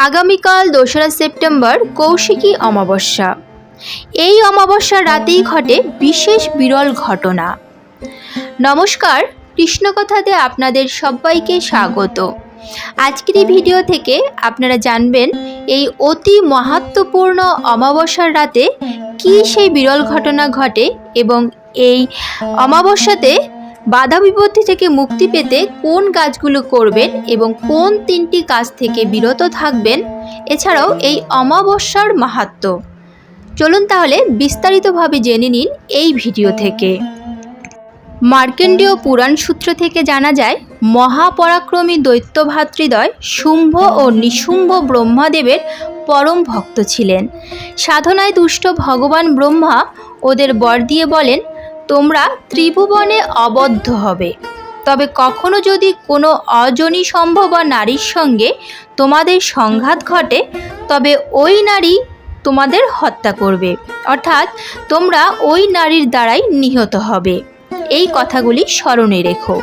আগামীকাল ২রা সেপ্টেম্বর কৌশিকী অমাবস্যা। এই অমাবস্যার রাতেই ঘটে বিশেষ বিরল ঘটনা। নমস্কার, কৃষ্ণকথাতে আপনাদের সবাইকে স্বাগত। আজকের এই ভিডিও থেকে আপনারা জানবেন এই অতি মাহাত্ম্যপূর্ণ অমাবস্যার রাতে কি সেই বিরল ঘটনা ঘটে এবং এই অমাবস্যাতে বাধা বিপত্তি থেকে মুক্তি পেতে কোন কাজগুলো করবেন এবং কোন 3টি কাজ থেকে বিরত থাকবেন, এছাড়াও এই অমাবস্যার মাহাত্ম্য। চলুন তাহলে বিস্তারিতভাবে জেনে নিন এই ভিডিও থেকে। মার্কণ্ডেয় পুরাণ সূত্র থেকে জানা যায়, মহাপরাক্রমী দৈত্য ভ্রাতৃদ্বয় শুম্ভ ও নিশুম্ভ ব্রহ্মাদেবের পরম ভক্ত ছিলেন। সাধনায় তুষ্ট ভগবান ব্রহ্মা ওদের বর দিয়ে বলেন, তোমরা ত্রিভুবনে অবদ্ধ হবে, তবে কখনো যদি কোনো অজনী সম্ভবা নারীর সঙ্গে তোমাদের সংঘাত ঘটে তবে ওই নারী তোমাদের হত্যা করবে, অর্থাৎ তোমরা ওই নারীর দ্বারাই নিহত হবে। এই কথাগুলি স্মরণে রেখো।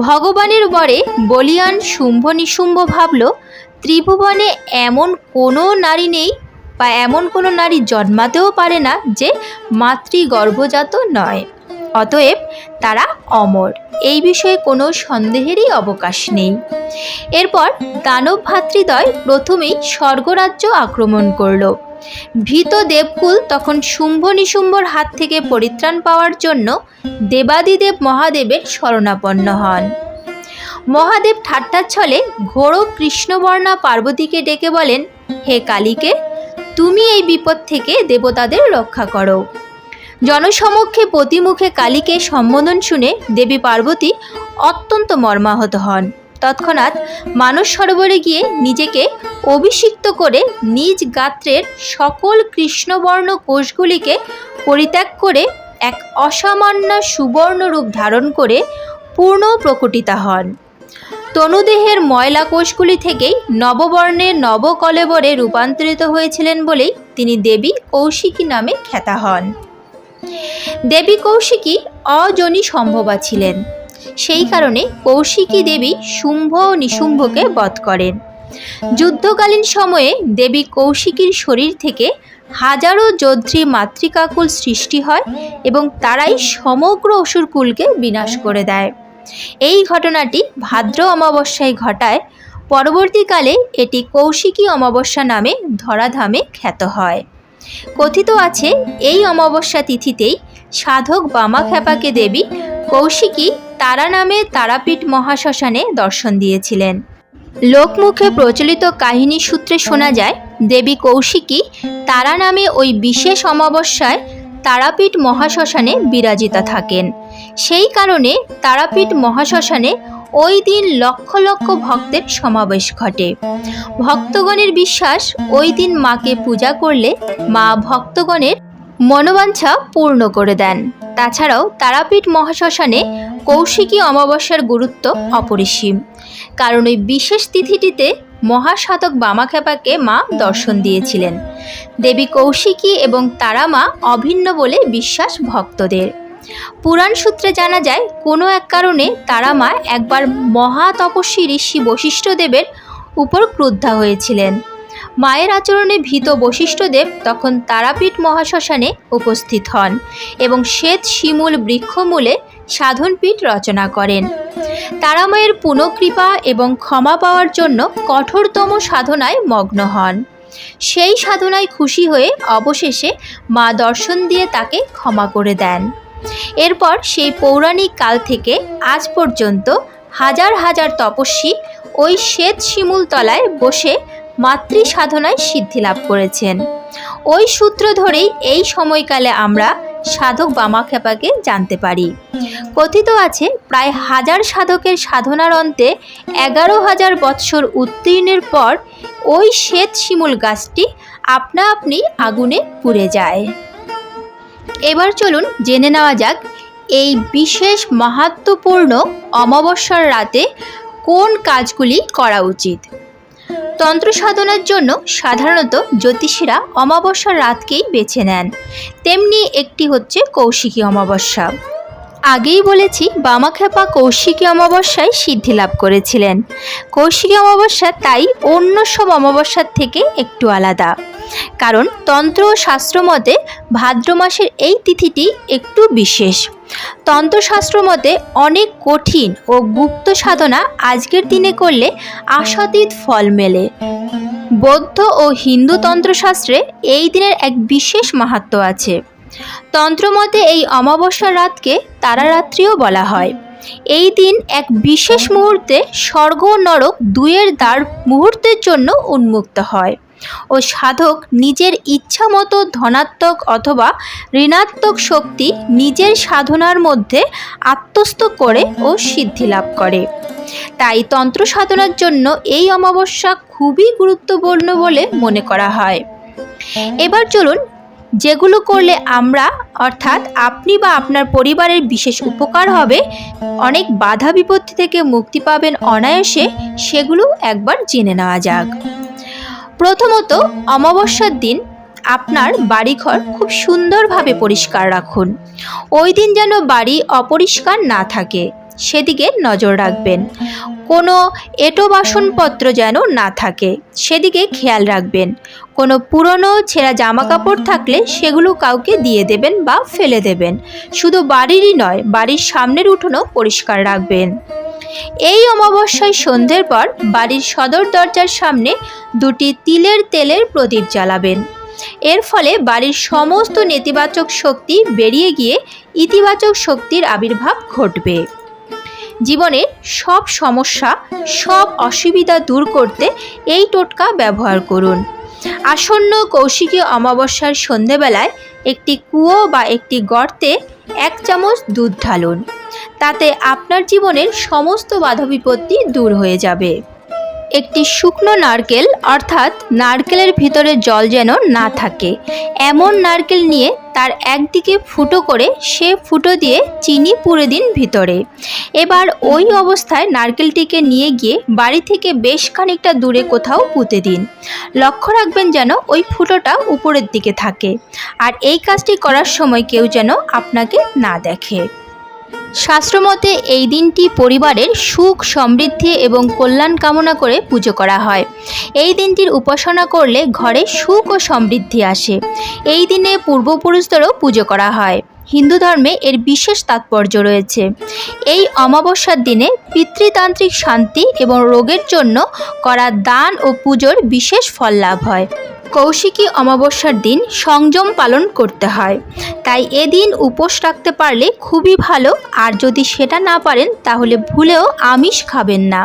ভগবানের বরে বলিয়ান শুম্ভ নিশুম্ভ ভাবল, ত্রিভুবনে এমন কোনো নারী নেই বা এমন কোনো নারী জন্মাতেও পারে না যে মাতৃগর্ভজাত নয়, অতএব তারা অমর, এই বিষয়ে কোনো সন্দেহেরই অবকাশ নেই। এরপর দানব ভ্রাতৃদ্বয় প্রথমেই স্বর্গরাজ্য আক্রমণ করল। ভীত দেবকুল তখন শুম্ভ নিশুম্ভর হাত থেকে পরিত্রাণ পাওয়ার জন্য দেবাদিদেব মহাদেবের শরণাপন্ন হন। মহাদেব ঠাট্টার ছলে ঘোর কৃষ্ণবর্ণা পার্বতীকে ডেকে বলেন, হে কালীকে, তুমি এই বিপদ থেকে দেবতাদের রক্ষা করো। জনসমক্ষে প্রতিমুখে কালীকে সম্বোধন শুনে দেবী পার্বতী অত্যন্ত মর্মাহত হন। তৎক্ষণাৎ মানস সরোবরে গিয়ে নিজেকে অভিষিক্ত করে নিজ গাত্রের সকল কৃষ্ণবর্ণ কোষগুলিকে পরিত্যাগ করে এক অসামান্য সুবর্ণ রূপ ধারণ করে পূর্ণ প্রকটিতা হন। তনুদেহের ময়লা কোষগুলি থেকেই নববর্ণের নবকলেবরে রূপান্তরিত হয়েছিলেন বলেই তিনি দেবী কৌশিকী নামে খ্যাতা হন। দেবী কৌশিকী অজনী সম্ভবা ছিলেন, সেই কারণে কৌশিকী দেবী শুম্ভ ও নিশুম্ভকে বধ করেন। যুদ্ধকালীন সময়ে দেবী কৌশিকীর শরীর থেকে হাজারো যোদ্ধৃ মাতৃকাকুল সৃষ্টি হয় এবং তারাই সমগ্র অসুরকুলকে বিনাশ করে দেয়। এই ঘটনাটি ভাদ্র অমাবস্যায় ঘটায়। পরবর্তীকালে এটি কৌশিকী অমাবস্যা নামে ধরাধামে খ্যাত হয়। কথিত আছে, এই অমাবস্যা তিথিতেই সাধক বামাখ্যাপাকে দেবী কৌশিকী তারা নামে তারাপীঠ মহাশ্মশানে দর্শন দিয়েছিলেন। লোকমুখে প্রচলিত কাহিনী সূত্রে শোনা যায়, দেবী কৌশিকী তারা নামে ওই বিশেষ অমাবস্যায় তারাপীঠ মহাশ্মশানে বিরাজিতা থাকেন। সেই কারণে তারাপীঠ মহাশ্মশানে ওই দিন লক্ষ লক্ষ ভক্তের সমাবেশ ঘটে। ভক্তগণের বিশ্বাস, ওই দিন মাকে পূজা করলে মা ভক্তগণের মনোবাঞ্ছা পূর্ণ করে দেন। তাছাড়াও তারাপীঠ মহাশ্মশানে কৌশিকী অমাবস্যার গুরুত্ব অপরিসীম, কারণ ওই বিশেষ তিথিটিতে মহাসাধক বামাখ্যাপাকে মা দর্শন দিয়েছিলেন। দেবী কৌশিকী এবং তারা মা অভিন্ন বলে বিশ্বাস ভক্তদের। পুরাণ সূত্রে জানা যায়, কোনো এক কারণে তারা মা একবার মহা তপস্বী ঋষি বশিষ্ঠদেবের উপর ক্রুদ্ধা হয়েছিলেন। মায়ের আচরণে ভীত বশিষ্ঠদেব তখন তারাপীঠ মহাশ্মশানে উপস্থিত হন এবং শ্বেত শিমুল বৃক্ষমূলে সাধনপীঠ রচনা করেন। তারামায়ের পুনঃকৃপা এবং ক্ষমা পাওয়ার জন্য কঠোরতম সাধনায় মগ্ন হন। সেই সাধনায় খুশি হয়ে অবশেষে মা দর্শন দিয়ে তাকে ক্ষমা করে দেন। এরপর সেই পৌরাণিক কাল থেকে আজ পর্যন্ত হাজার হাজার তপস্বী ওই শ্বেত শিমুল তলায় বসে মাতৃ সাধনায় সিদ্ধি লাভ করেছেন। ওই সূত্র ধরেই এই সময়কালে আমরা সাধক বামাখ্যাপাকে জানতে পারি। কথিত আছে, প্রায় 1000 সাধকের সাধনার অন্তে 11,000 বৎসর উত্তীর্ণের পর ওই শ্বেত শিমুল গাছটি আপনা আপনি আগুনে পুড়ে যায়। এবার চলুন জেনে নেওয়া যাক এই বিশেষ মাহাত্ম্যপূর্ণ অমাবস্যার রাতে কোন কাজগুলি করা উচিত। তন্ত্র সাধনার জন্য সাধারণত জ্যোতিষীরা অমাবস্যার রাতকেই বেছে নেন, তেমনি একটি হচ্ছে কৌশিকী অমাবস্যা। আগেই বলেছি বামাখ্যাপা কৌশিকী অমাবস্যায় সিদ্ধি লাভ করেছিলেন। কৌশিকী অমাবস্যা তাই অন্য সব অমাবস্যার থেকে একটু আলাদা, কারণ তন্ত্র ও শাস্ত্র মতে ভাদ্র মাসের এই তিথিটি একটু বিশেষ। তন্ত্রশাস্ত্র মতে অনেক কঠিন ও গুপ্ত সাধনা আজকের দিনে করলে আশাতীত ফল মেলে। বৌদ্ধ ও হিন্দু তন্ত্রশাস্ত্রে এই দিনের এক বিশেষ মাহাত্ম্য আছে। তন্ত্রমতে এই অমাবস্যার রাতকে তারারাত্রিও বলা হয়। এই দিন এক বিশেষ মুহূর্তে স্বর্গ ও নরক দুয়ের দ্বার মুহূর্তের জন্য উন্মুক্ত হয় ও সাধক নিজের ইচ্ছা মতো ধনাত্মক অথবা ঋণাত্মক শক্তি নিজের সাধনার মধ্যে আত্মস্থ করে ও সিদ্ধি লাভ করে। তাই তন্ত্র সাধনার জন্য এই অমাবস্যা খুবই গুরুত্বপূর্ণ বলে মনে করা হয়। এবার চলুন যেগুলো করলে আমরা অর্থাৎ আপনি বা আপনার পরিবারের বিশেষ উপকার হবে, অনেক বাধা বিপত্তি থেকে মুক্তি পাবেন অনায়াসে, সেগুলো একবার জেনে নেওয়া যাক। প্রথমত, অমাবস্যার দিন আপনার বাড়িঘর খুব সুন্দরভাবে পরিষ্কার রাখুন। ওই দিন যেন বাড়ি অপরিষ্কার না থাকে সেদিকে নজর রাখবেন। কোনো এঁটো বাসনপত্র যেন না থাকে সেদিকে খেয়াল রাখবেন। কোনো পুরনো ছেঁড়া জামা কাপড় থাকলে সেগুলো কাউকে দিয়ে দেবেন বা ফেলে দেবেন। শুধু বাড়িরই নয়, বাড়ির সামনের উঠোনও পরিষ্কার রাখবেন। এই অমাবস্যায় সন্ধ্যের পর বাড়ির সদর দরজার সামনে দুটি তিলের তেলের প্রদীপ জ্বালাবেন। এর ফলে বাড়ির সমস্ত নেতিবাচক শক্তি বেরিয়ে গিয়ে ইতিবাচক শক্তির আবির্ভাব ঘটবে। জীবনে সব সমস্যা, সব অসুবিধা দূর করতে এই টোটকা ব্যবহার করুন। আসন্ন কৌশিকী অমাবস্যার সন্ধেবেলায় একটি কুয়ো বা একটি গর্তে 1 চামচ দুধ ঢালুন। তাতে আপনার জীবনের সমস্ত বাধা বিপত্তি দূর হয়ে যাবে। একটি শুকনো নারকেল অর্থাৎ নারকেলের ভিতরে জল যেন না থাকে এমন নারকেল নিয়ে তার একদিকে ফুটো করে সে ফুটো দিয়ে চিনি পুরে দিন ভিতরে। এবার ওই অবস্থায় নারকেলটিকে নিয়ে গিয়ে বাড়ি থেকে বেশ খানিকটা দূরে কোথাও পুঁতে দিন। লক্ষ্য রাখবেন যেন ওই ফুটোটা উপরের দিকে থাকে, আর এই কাজটি করার সময় কেউ যেন আপনাকে না দেখে। শাস্ত্রমতে এই দিনটি পরিবারের সুখ, সমৃদ্ধি এবং কল্যাণ কামনা করে পুজো করা হয়। এই দিনটির উপাসনা করলে ঘরে সুখ ও সমৃদ্ধি আসে। এই দিনে পূর্বপুরুষদেরও পুজো করা হয়। হিন্দু ধর্মে এর বিশেষ তাৎপর্য রয়েছে। এই অমাবস্যার দিনে পিতৃতান্ত্রিক শান্তি এবং রোগের জন্য করা দান ও পুজোর বিশেষ ফল লাভ হয়। কৌশিকী অমাবস্যার দিন সংযম পালন করতে হয়, তাই এদিন উপোস রাখতে পারলে খুবই ভালো। আর যদি সেটা না পারেন তাহলে ভুলেও আমিষ খাবেন না,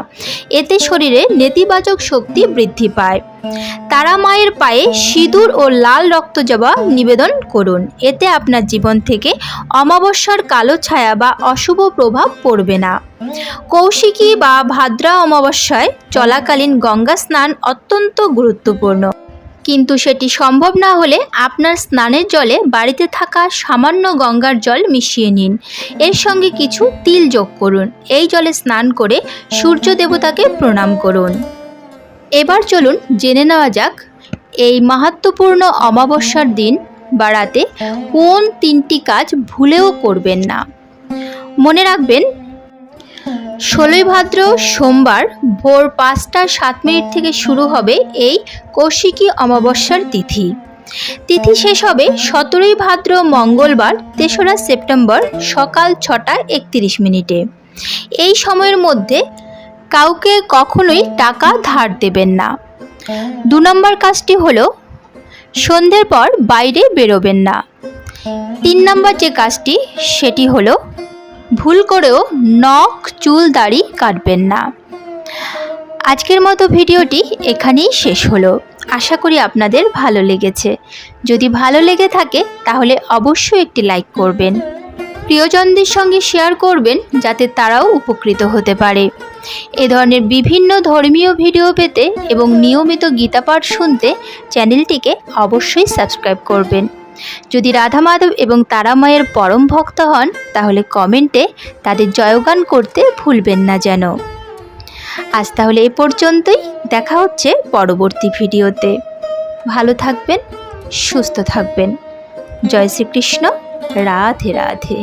এতে শরীরে নেতিবাচক শক্তি বৃদ্ধি পায়। তারা মায়ের পায়ে সিঁদুর ও লাল রক্তজবা নিবেদন করুন, এতে আপনার জীবন থেকে অমাবস্যার কালো ছায়া বা অশুভ প্রভাব পড়বে না। কৌশিকী বা ভাদ্রা অমাবস্যায় চলাকালীন গঙ্গা স্নান অত্যন্ত গুরুত্বপূর্ণ, কিন্তু সেটি সম্ভব না হলে আপনার স্নানের জলে বাড়িতে থাকা সামান্য গঙ্গার জল মিশিয়ে নিন। এর সঙ্গে কিছু তিল যোগ করুন। এই জলে স্নান করে সূর্য দেবতাকে প্রণাম করুন। এবার চলুন জেনে নেওয়া যাক এই মাহাত্ম্যপূর্ণ অমাবস্যার দিন বা রাতে কোন 3টি কাজ ভুলেও করবেন না। মনে রাখবেন, 16ই ভাদ্র সোমবার ভোর 5টা 7 মিনিট থেকে শুরু হবে এই কৌশিকী অমাবস্যার তিথি। তিথি শেষ হবে 17ই ভাদ্র মঙ্গলবার 3রা সেপ্টেম্বর সকাল 6টা 31 মিনিটে। এই সময়ের মধ্যে কাউকে কখনোই টাকা ধার দেবেন না। 2 নম্বর কাজটি হলো সন্ধ্যের পর বাইরে বেরোবেন না। 3 নম্বর যে কাজটি সেটি হলো ভুল করেও নখ, চুল, দাড়ি কাটবেন না। আজকের মতো ভিডিওটি এখানেই শেষ হলো। আশা করি আপনাদের ভালো লেগেছে। যদি ভালো লেগে থাকে তাহলে অবশ্যই একটি লাইক করবেন, প্রিয়জনদের সঙ্গে শেয়ার করবেন যাতে তারাও উপকৃত হতে পারে। এ ধরনের বিভিন্ন ধর্মীয় ভিডিও পেতে এবং নিয়মিত গীতাপাঠ শুনতে চ্যানেলটিকে অবশ্যই সাবস্ক্রাইব করবেন। যদি রাধা মাধব এবং তারা মায়ের পরম ভক্ত হন তাহলে কমেন্টে তাদের জয়গান করতে ভুলবেন না যেন। আজ তাহলে এ পর্যন্তই, দেখা হচ্ছে পরবর্তী ভিডিওতে। ভালো থাকবেন, সুস্থ থাকবেন। জয় শ্রীকৃষ্ণ। রাধে রাধে।